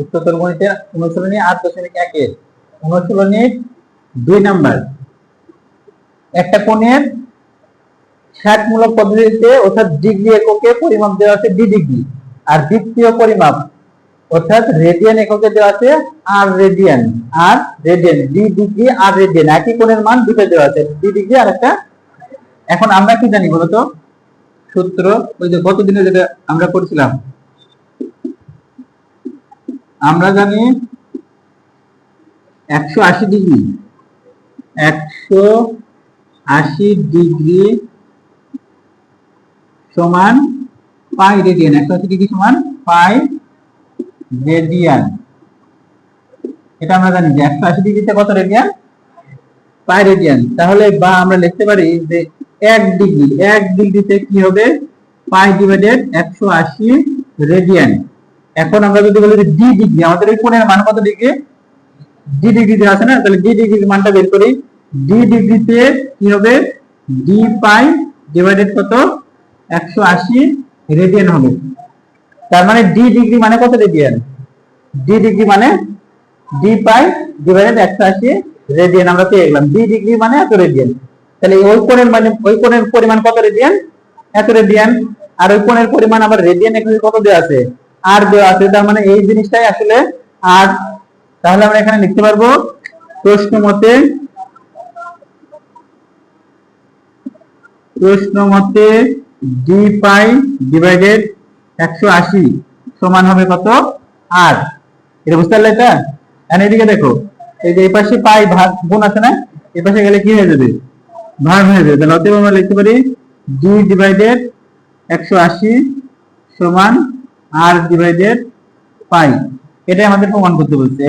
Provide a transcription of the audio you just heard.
উচ্চতর গণিতের অনুশীলনী 8.1 অনুশীলনীর 2 নাম্বার। একটা কোণের 60 মূলক পদ্ধতিতে অর্থাৎ ডিগ্রি এককে পরিমাপ দেওয়া আছে ডি ডিগ্রি, আর দ্বিতীয় পরিমাপ অর্থাৎ রেডিয়ান এককে দেওয়া আছে আর রেডিয়ান ডি ডিগ্রি আর রেডিয়ান। একই কোণের মান দুটো দেওয়া আছে, ডি ডিগ্রি আর একটা। এখন আমরা কি জানি বলতো? সূত্র ওই যে গত দিনে যেটা আমরা করেছিলাম, আমরা জানি 180 ডিগ্রি 180 ডিগ্রি সমান পাই রেডিয়ান। 180 ডিগ্রি সমান পাই রেডিয়ান। এটা আমরা জানি যে 180 ডিগ্রিতে কত রেডিয়ান? পাই রেডিয়ান। তাহলে বা আমরা লিখতে পারি যে 1 ডিগ্রিতে কি হবে? পাই ডিভাইডেড 180 রেডিয়ান। এখন আমরা যদি বলি যে ডি ডিগ্রি, আমাদের এই কোণের মান কত ডিগ্রি? ডি ডিগ্রি দেওয়া আছে না, তাহলে ডি ডিগ্রির মানটা বের করি। ডি ডিগ্রিতে কি হবে? ডি পাই ডিভাইডেড কত? 180 রেডিয়ান হবে। তার মানে ডি ডিগ্রি মানে কত রেডিয়ান? ডি ডিগ্রি মানে ডি পাই ডিভাইডেড 180 রেডিয়ান আমরা পেয়ে গেলাম। ডি ডিগ্রি মানে এত রেডিয়ান। তাহলে ওই কোণের মানে ওই কোণের পরিমাণ কত রেডিয়ান? এত রেডিয়ান। আর ওই কোণের পরিমাণ আবার রেডিয়ান এখানে কত দেওয়া আছে? আর দেওয়া আছে। তার মানে এই জিনিসটাই আসলে আর। তাহলে আমরা এখানে লিখতে পারবো প্রশ্ন মতে ডি পাই ডিভাইডেড 180 সমান হবে কত? আর। এটা বুঝতে পারলে? এটা এদিকে দেখো, এই যে এই পাশে পাই ভাগ গুণ আছে না, এই পাশে গেলে কি হয়ে যাবে? ভাগ হয়ে যাবে। তাহলে অতএব আমরা লিখতে পারি ডি ডিভাইডেড 180 সমান আর ডিভাইডেড পাই। এটাই আমাদের প্রমাণ করতে বলছে,